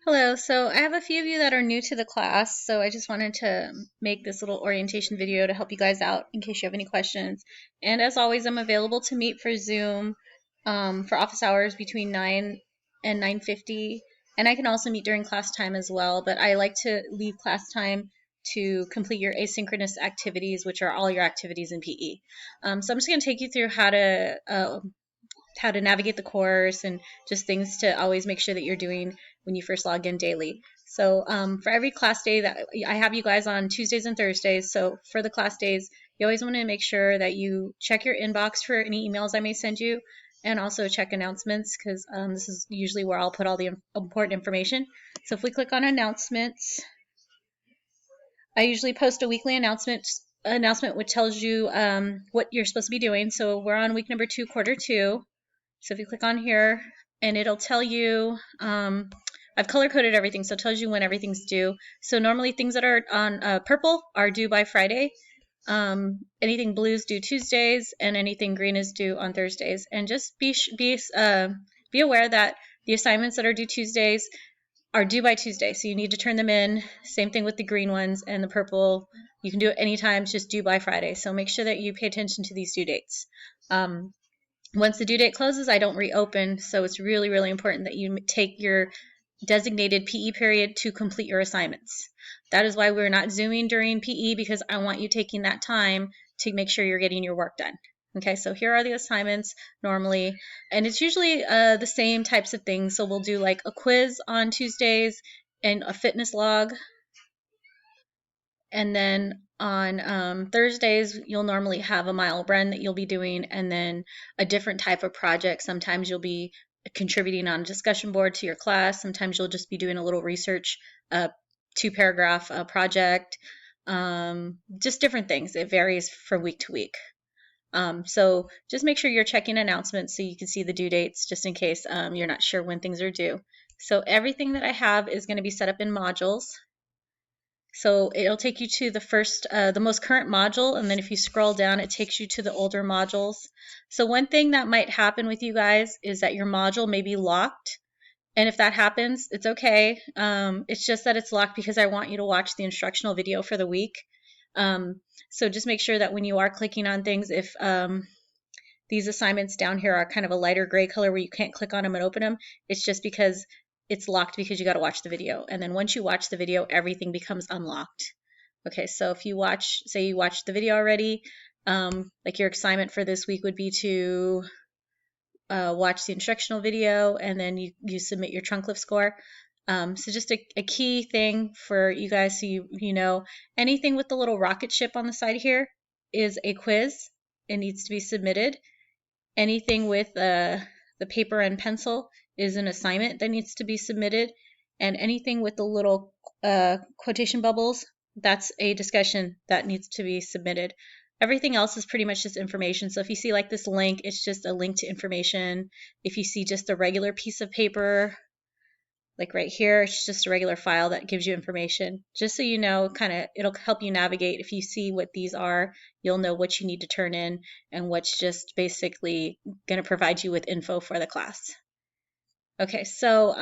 Hello, so I have a few of you that are new to the class, so I just wanted to make this little orientation video to help you guys out in case you have any questions. And as always, I'm available to meet for Zoom for office hours between 9 and 9:50, and I can also meet during class time as well, but I like to leave class time to complete your asynchronous activities, which are all your activities in PE. So I'm just going to take you through how to navigate the course and just things to always make sure that you're doing when you first log in daily. So for every class day that I have you guys on Tuesdays and Thursdays. So for the class days, you always want to make sure that you check your inbox for any emails I may send you, and also check announcements because this is usually where I'll put all the important information. So if we click on announcements, I usually post a weekly announcement which tells you what you're supposed to be doing. So we're on week number 2, quarter 2. So if you click on here, and it'll tell you, I've color coded everything, so it tells you when everything's due. So normally things that are on purple are due by Friday. Anything blue is due Tuesdays, and anything green is due on Thursdays. And just be aware that the assignments that are due Tuesdays are due by Tuesday, so you need to turn them in. Same thing with the green ones, and the purple, you can do it anytime, it's just due by Friday. So make sure that you pay attention to these due dates. Once the due date closes, I don't reopen, so it's really, really important that you take your designated PE period to complete your assignments. That is why we're not Zooming during PE, because I want you taking that time to make sure you're getting your work done. Okay, so here are the assignments normally, and it's usually the same types of things. So we'll do like a quiz on Tuesdays and a fitness log. And then on Thursdays, you'll normally have a mile run that you'll be doing, and then a different type of project. Sometimes you'll be contributing on a discussion board to your class. Sometimes you'll just be doing a little research, 2-paragraph project, just different things. It varies from week to week. So just make sure you're checking announcements so you can see the due dates just in case you're not sure when things are due. So everything that I have is going to be set up in modules. So it'll take you to the most current module, and then if you scroll down, it takes you to the older modules. So one thing that might happen with you guys is that your module may be locked, and if that happens, it's okay. It's just that it's locked because I want you to watch the instructional video for the week. So just make sure that when you are clicking on things, if these assignments down here are kind of a lighter gray color where you can't click on them and open them, it's just because it's locked because you got to watch the video. And then once you watch the video, everything becomes unlocked. Okay, so if you say you watched the video already, like your assignment for this week would be to watch the instructional video, and then you submit your trunk lift score. So just a key thing for you guys, so you know, anything with the little rocket ship on the side here is a quiz. It needs to be submitted. Anything with the paper and pencil is an assignment that needs to be submitted, and anything with the little quotation bubbles, that's a discussion that needs to be submitted. Everything else is pretty much just information. So if you see like this link, it's just a link to information. If you see just a regular piece of paper, like right here, it's just a regular file that gives you information. Just so you know, it'll help you navigate. If you see what these are, you'll know what you need to turn in and what's just basically going to provide you with info for the class. Okay, so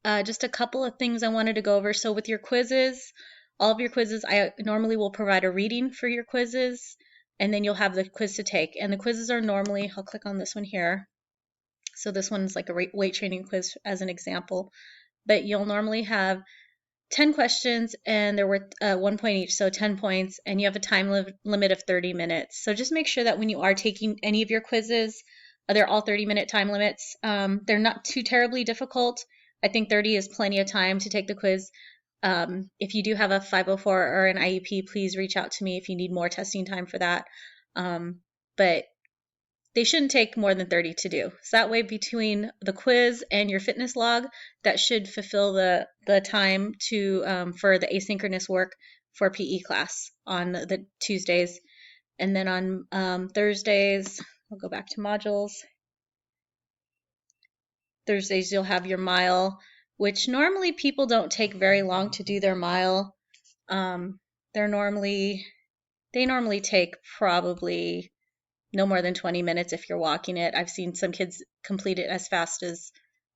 just a couple of things I wanted to go over. So with your quizzes, all of your quizzes, I normally will provide a reading for your quizzes, and then you'll have the quiz to take. And the quizzes are normally, I'll click on this one here. So this one's like a weight training quiz as an example, but you'll normally have 10 questions, and they're worth 1 point each, so 10 points, and you have a time limit of 30 minutes. So just make sure that when you are taking any of your quizzes, they're all 30-minute time limits. They're not too terribly difficult. I think 30 is plenty of time to take the quiz. If you do have a 504 or an IEP, please reach out to me if you need more testing time for that. But they shouldn't take more than 30 to do. So that way, between the quiz and your fitness log, that should fulfill the time for the asynchronous work for PE class on the Tuesdays. And then on Thursdays, I'll go back to modules. Thursdays, you'll have your mile, which normally people don't take very long to do their mile. They normally take probably no more than 20 minutes if you're walking it. I've seen some kids complete it as fast as,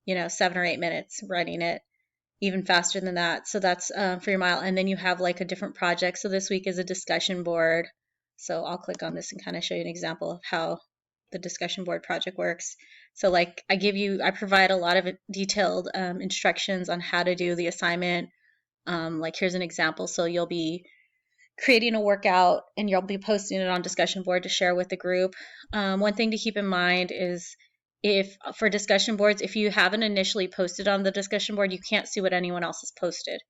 7 or 8 minutes running it. even faster than that. So that's for your mile. And then you have like a different project. So this week is a discussion board. So I'll click on this and kind of show you an example of how the discussion board project works. So like I provide a lot of detailed instructions on how to do the assignment. Like here's an example. So you'll be creating a workout and you'll be posting it on discussion board to share with the group. One thing to keep in mind is if for discussion boards, if you haven't initially posted on the discussion board, you can't see what anyone else has posted.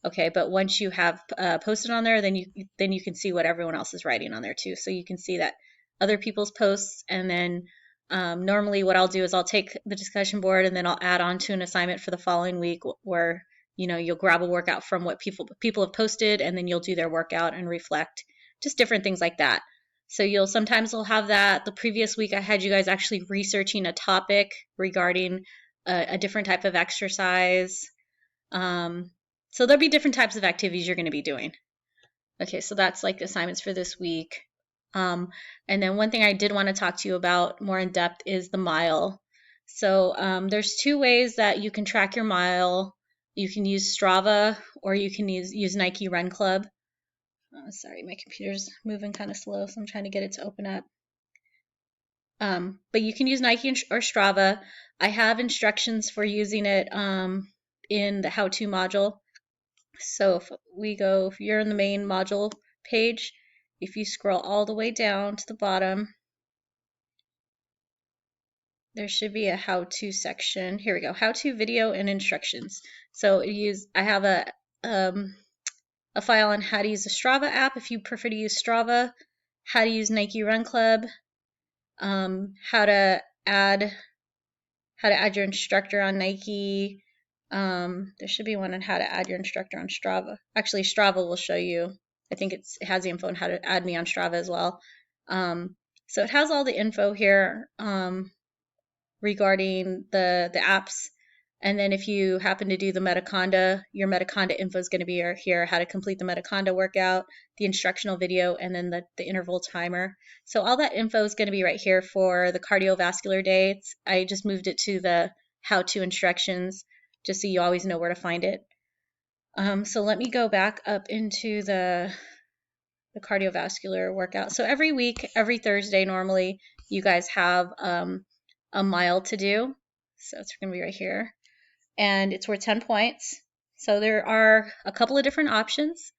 Okay, but once you have posted on there, then you can see what everyone else is writing on there too. So you can see that other people's posts, and then normally what I'll do is I'll take the discussion board and then I'll add on to an assignment for the following week where you'll grab a workout from what people have posted, and then you'll do their workout and reflect, just different things like that. So sometimes we'll have that. The previous week I had you guys actually researching a topic regarding a different type of exercise. So there'll be different types of activities you're going to be doing. Okay, so that's like assignments for this week. And then one thing I did want to talk to you about more in depth is the mile. So there's two ways that you can track your mile. You can use Strava or you can use Nike Run Club. Sorry, my computer's moving kind of slow, so I'm trying to get it to open up. But you can use Nike or Strava. I have instructions for using it in the how-to module. So if you're in the main module page, if you scroll all the way down to the bottom, there should be a how-to section. Here we go, how-to video and instructions. So I have a file on how to use the Strava app if you prefer to use Strava, how to use Nike Run Club, how to add your instructor on Nike. There should be one on how to add your instructor on Strava. Actually, Strava will show you. I think it has the info on how to add me on Strava as well. So it has all the info here regarding the apps. And then if you happen to do the Metaconda, your Metaconda info is going to be here, how to complete the Metaconda workout, the instructional video, and then the interval timer. So all that info is going to be right here for the cardiovascular day. I just moved it to the how-to instructions, just so you always know where to find it. So let me go back up into the cardiovascular workout. So every week, every Thursday, normally, you guys have a mile to do. So it's going to be right here. And it's worth 10 points. So there are a couple of different options.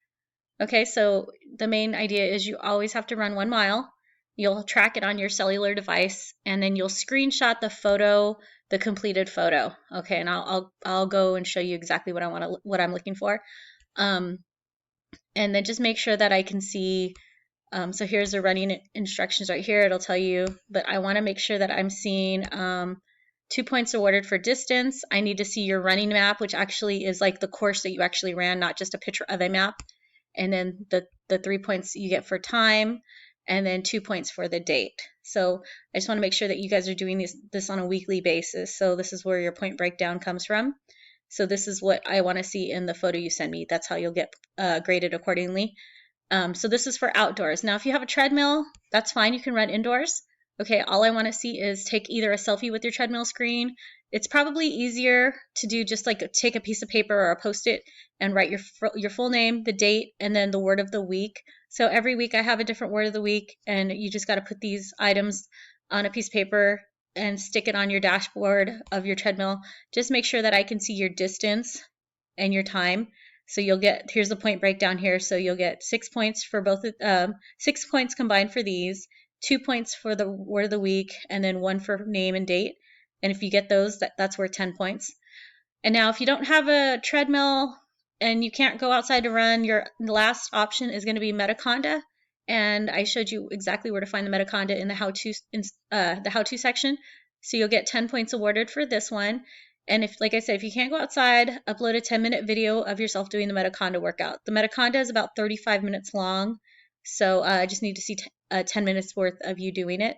Okay, so the main idea is you always have to run 1 mile. You'll track it on your cellular device, and then you'll screenshot the completed photo. Okay, and I'll go and show you exactly what I'm looking for. And then just make sure that I can see. So here's the running instructions right here. It'll tell you, but I want to make sure that I'm seeing 2 points awarded for distance. I need to see your running map, which actually is like the course that you actually ran, not just a picture of a map. And then the 3 points you get for time, and then 2 points for the date. So I just want to make sure that you guys are doing this on a weekly basis. So this is where your point breakdown comes from. So this is what I want to see in the photo you send me. That's how you'll get graded accordingly. So this is for outdoors. Now, if you have a treadmill, that's fine. You can run indoors. Okay, all I want to see is take either a selfie with your treadmill screen. It's probably easier to do just like take a piece of paper or a Post-it and write your full name, the date, and then the word of the week. So every week I have a different word of the week, and you just got to put these items on a piece of paper and stick it on your dashboard of your treadmill. Just make sure that I can see your distance and your time. So here's the point breakdown here. So you'll get 6 points for both, 6 points combined for these, 2 points for the word of the week, and then 1 for name and date. And if you get those, that's worth 10 points. And now if you don't have a treadmill and you can't go outside to run, your last option is going to be Metaconda. And I showed you exactly where to find the Metaconda in the how-to section. So you'll get 10 points awarded for this one. And like I said, if you can't go outside, upload a 10-minute video of yourself doing the Metaconda workout. The Metaconda is about 35 minutes long. So I just need to see 10 minutes worth of you doing it.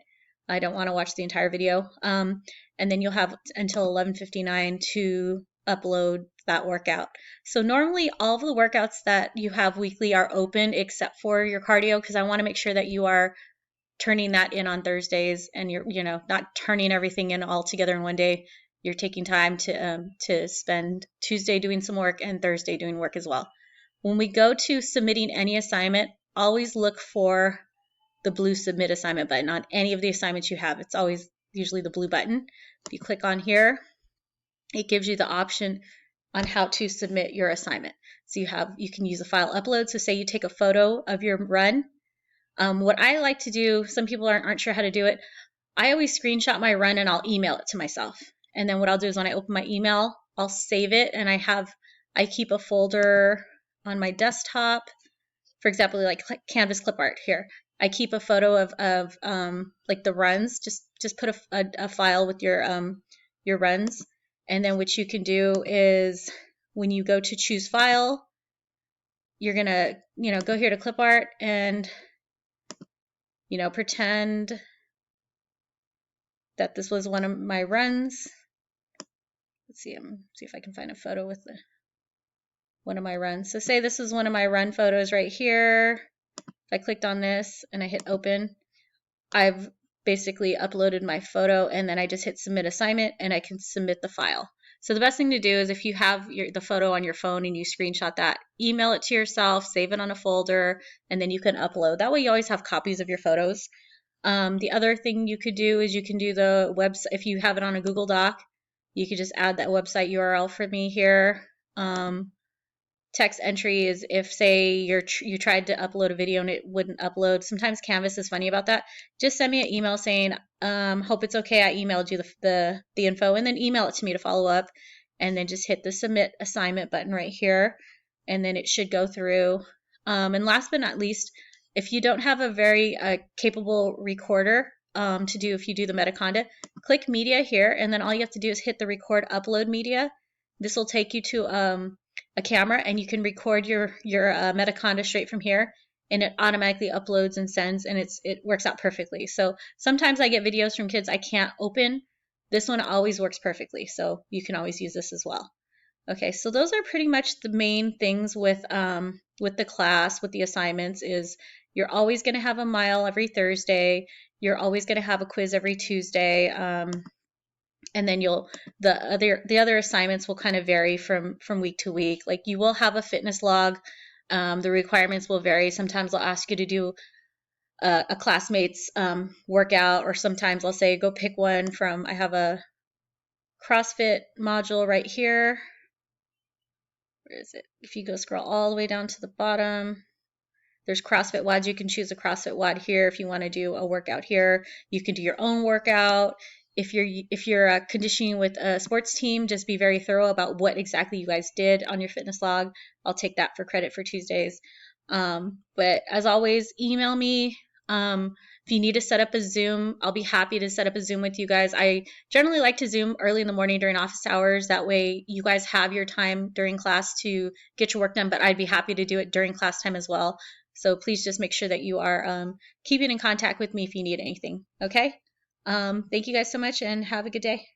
I don't want to watch the entire video. And then you'll have until 11:59 to upload that workout. So normally all of the workouts that you have weekly are open except for your cardio, because I want to make sure that you are turning that in on Thursdays and you're not turning everything in all together in one day. you're taking time to spend Tuesday doing some work and Thursday doing work as well. When we go to submitting any assignment, always look for the blue submit assignment button on any of the assignments you have. It's always usually the blue button. If you click on here, it gives you the option on how to submit your assignment. So you can use a file upload. So say you take a photo of your run. What I like to do, some people aren't sure how to do it. I always screenshot my run and I'll email it to myself. And then what I'll do is when I open my email, I'll save it, and I keep a folder on my desktop. For example, like Canvas clip art here. I keep a photo of like the runs. Just put a file with your runs, and then what you can do is when you go to choose file, you're gonna go here to clip art and pretend that this was one of my runs. Let's see if I can find a photo with one of my runs. So say this is one of my run photos right here. If I clicked on this and I hit open, I've basically uploaded my photo, and then I just hit submit assignment and I can submit the file. So the best thing to do is if you have the photo on your phone and you screenshot that, email it to yourself, save it on a folder, and then you can upload. That way you always have copies of your photos. The other thing you could do is you can do the website. If you have it on a Google Doc, you could just add that website URL for me here. Text entry is if, say, you tried to upload a video and it wouldn't upload. Sometimes Canvas is funny about that. Just send me an email saying, hope it's okay, I emailed you the info, and then email it to me to follow up, and then just hit the submit assignment button right here, and then it should go through. And last but not least, if you don't have a very capable recorder if you do the Metaconda, click media here, and then all you have to do is hit the record upload media. This will take you to a camera, and you can record your Metaconda straight from here, and it automatically uploads and sends, and it works out perfectly. So sometimes I get videos from kids I can't open. This one always works perfectly, so you can always use this as well. Okay, so those are pretty much the main things with the class, with the assignments. Is you're always going to have a mile every Thursday. You're always going to have a quiz every Tuesday. And then the other assignments will kind of vary from week to week. Like you will have a fitness log. The requirements will vary. Sometimes I'll ask you to do a classmate's workout, or sometimes I'll say go pick one from. I have a CrossFit module right here. Where is it? If you go scroll all the way down to the bottom, there's CrossFit WODs. You can choose a CrossFit WOD here if you want to do a workout here. You can do your own workout. If you're conditioning with a sports team, just be very thorough about what exactly you guys did on your fitness log. I'll take that for credit for Tuesdays. But as always, email me. If you need to set up a Zoom, I'll be happy to set up a Zoom with you guys. I generally like to Zoom early in the morning during office hours. That way you guys have your time during class to get your work done, but I'd be happy to do it during class time as well. So please just make sure that you are keeping in contact with me if you need anything. Okay? Thank you guys so much, and have a good day.